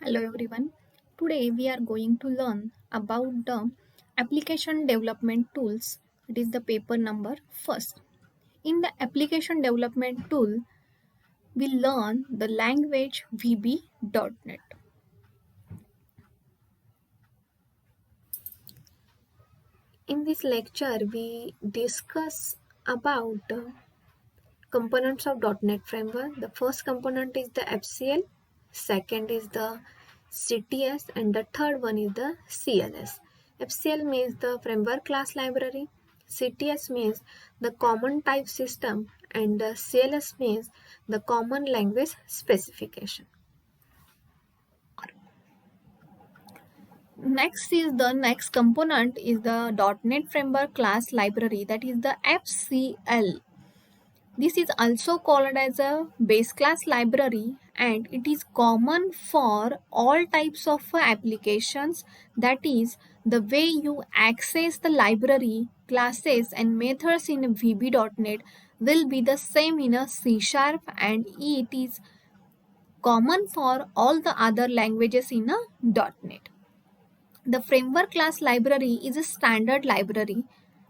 Hello everyone. Today we are going to learn about the application development tools. It is the paper number first. In the application development tool, we learn the language VB.NET. In this lecture, we discuss about the components of .NET framework. The first component is the FCL, second is the CTS, and the third one is the CLS. FCL means the framework class library, CTS means the common type system, and the CLS means the common language specification. Next component is the .NET framework class library, that is the FCL. This is also called as a base class library and it is common for all types of applications. That is, the way you access the library, classes and methods in VB.NET will be the same in a C# and it is common for all the other languages in a .NET. The framework class library is a standard library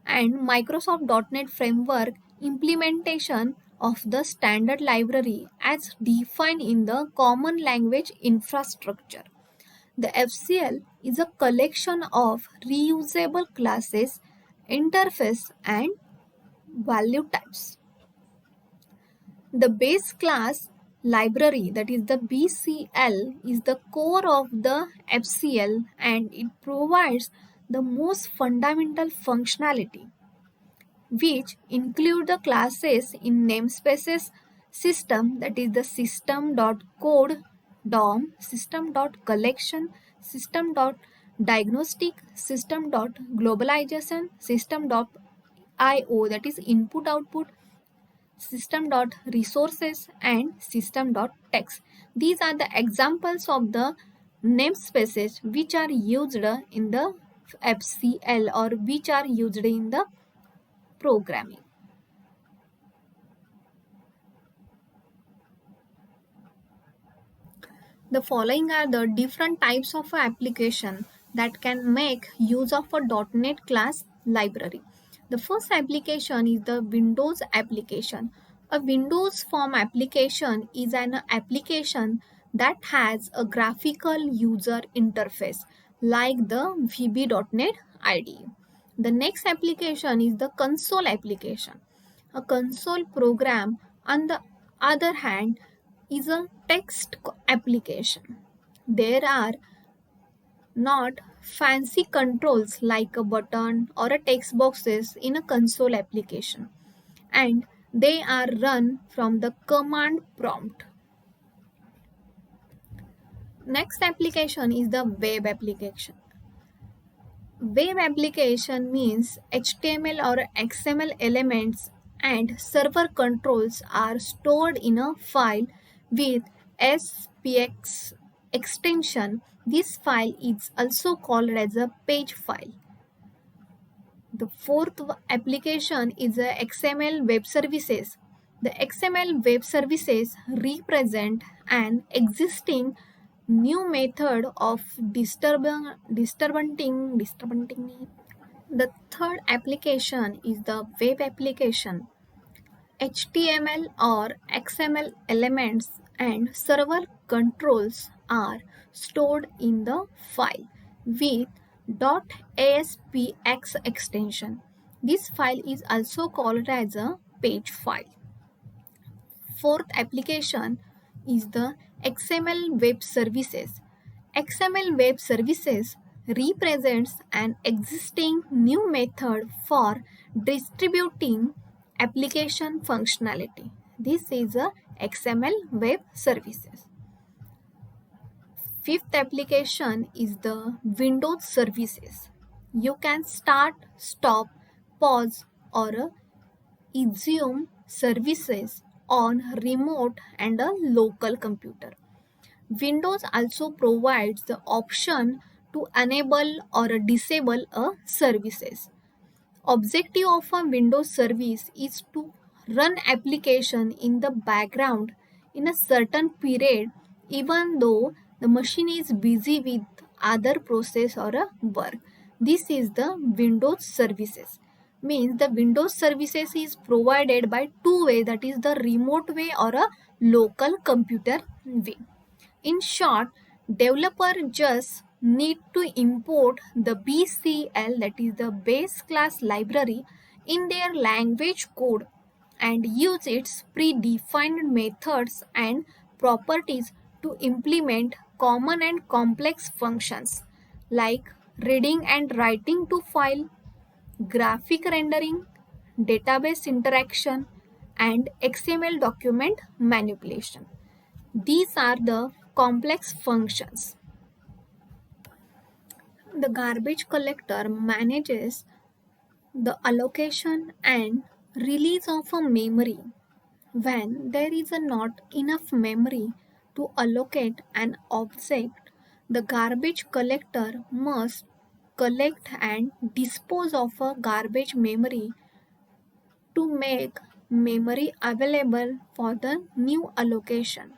and Microsoft .NET Framework implementation of the standard library as defined in the Common Language Infrastructure. The FCL is a collection of reusable classes, interface and value types. The base class library, that is the BCL, is the core of the FCL and it provides the most fundamental functionality, which include the classes in namespaces system, that is the system.code DOM, system.collection, system.diagnostic, system.globalization, system.io, that is input output, system.resources and system.text. These are the examples of the namespaces which are used in the FCL or which are used in the programming. The following are the different types of application that can make use of a .NET class library. The first application is the Windows application. A Windows Form application is an application that has a graphical user interface like the VB.NET IDE. The next application is the console application. A console program, on the other hand, is a text application. There are not fancy controls like a button or a text boxes in a console application, and they are run from the command prompt. Next application is the web application. Web application means HTML or XML elements and server controls are stored in a file with SPX extension. This file is also called as a page file. The fourth application is the XML web services. The XML web services represent an existing new method of disturbing. The third application is the web application. HTML or XML elements and server controls are stored in the file with .aspx extension. This file is also called as a page file. Fourth application is the XML web services. XML web services represents an existing new method for distributing application functionality. This is a XML web services. Fifth application is the Windows services. You can start, stop, pause or resume services on remote and a local computer. Windows also provides the option to enable or disable a services. Objective of a Windows service is to run application in the background in a certain period even though the machine is busy with other process or a work. This is the Windows services. Means the Windows services is provided by two way, that is the remote way or a local computer way. In short, developer just need to import the BCL, that is the base class library, in their language code and use its predefined methods and properties to implement common and complex functions like reading and writing to file, graphic rendering, database interaction, and XML document manipulation. These are the complex functions. The garbage collector manages the allocation and release of a memory. When there is not enough memory to allocate an object, the garbage collector must collect and dispose of a garbage memory to make memory available for the new allocation.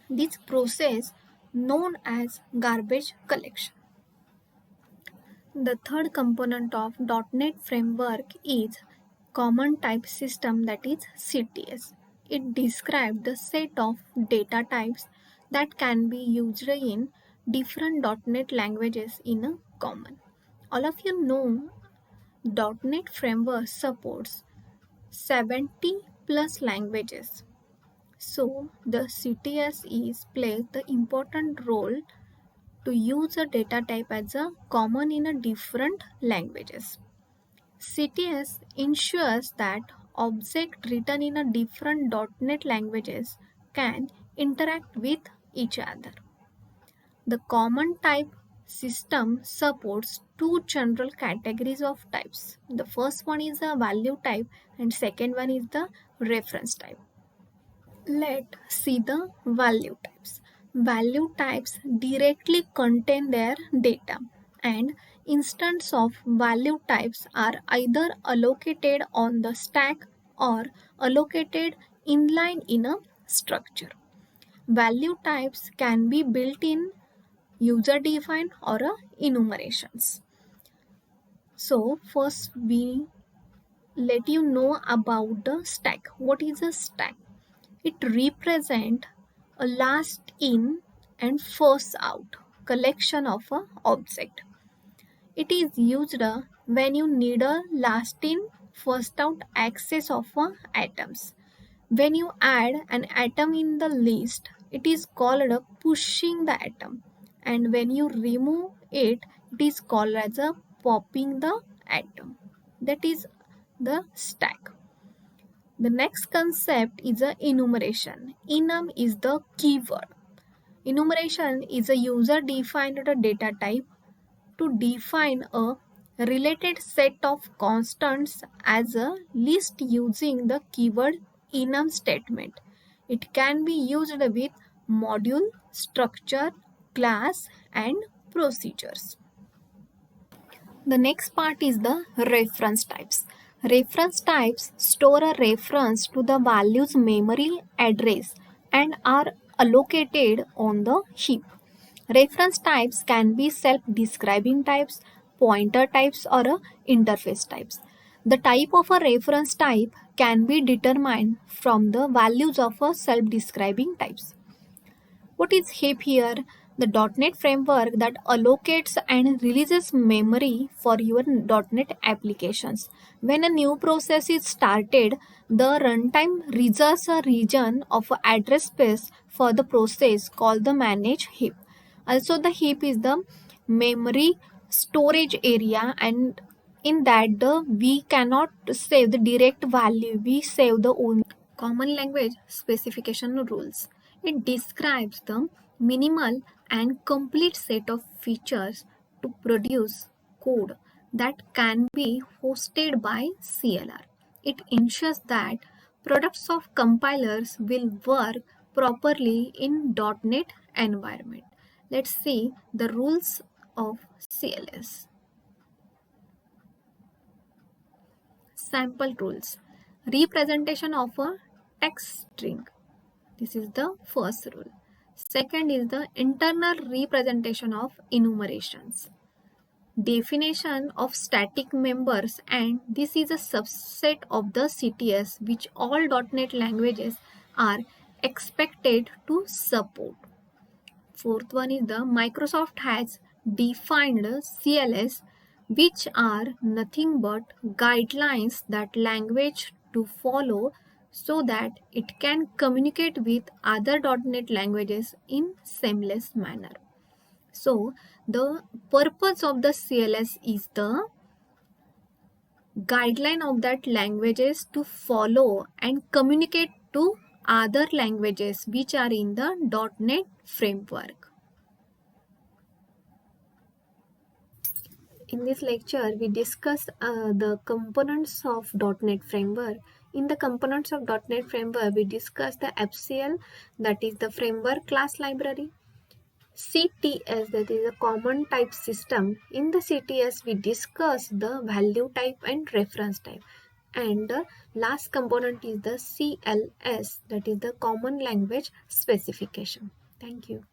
This process known as garbage collection. The third component of .NET framework is Common Type System, that is CTS. It describes the set of data types that can be used in different .NET languages in a common. All of you know .NET framework supports 70 plus languages. So the CTS is plays the important role to use a data type as a common in a different languages. CTS ensures that objects written in a different .NET languages can interact with each other. The common type system supports two general categories of types. The first one is a value type and second one is the reference type. Let's see the value types. Value types directly contain their data, and instances of value types are either allocated on the stack or allocated inline in a structure. Value types can be built in, user defined, or enumerations. So first we let you know about the stack. What is a stack? It represents a last in and first out collection of a object. It is used when you need a last in first out access of atoms. When you add an atom in the list, it is called a pushing the atom, and when you remove it, it is called as a popping the atom. That is the stack. The next concept is a enumeration. Enum is the keyword. Enumeration is a user-defined data type to define a related set of constants as a list using the keyword enum statement. It can be used with module, structure, class, and procedures. The next part is the reference types. Reference types store a reference to the value's memory address and are allocated on the heap. Reference types can be self-describing types, pointer types, or interface types. The type of a reference type can be determined from the values of a self-describing types. What is heap here? The .NET framework that allocates and releases memory for your .NET applications. When a new process is started, the runtime reserves a region of address space for the process called the manage heap. Also, the heap is the memory storage area, and in that we cannot save the direct value, we save the only common language specification rules. It describes the minimal and complete set of features to produce code that can be hosted by CLR. It ensures that products of compilers will work properly in .NET environment. Let's see the rules of CLS. Sample rules. Representation of a text string. This is the first rule. Second is the internal representation of enumerations. Definition of static members, and this is a subset of the CTS which all .NET languages are expected to support. Fourth one is the Microsoft has defined CLS, which are nothing but guidelines that language to follow so that it can communicate with other .NET languages in seamless manner. So the purpose of the CLS is the guideline of that languages to follow and communicate to other languages which are in the .NET framework. In this lecture, we discuss the components of .NET Framework. In the components of .NET Framework, we discuss the FCL, that is the Framework Class Library. CTS, that is a Common Type System. In the CTS, we discuss the value type and reference type. And the last component is the CLS, that is the Common Language Specification. Thank you.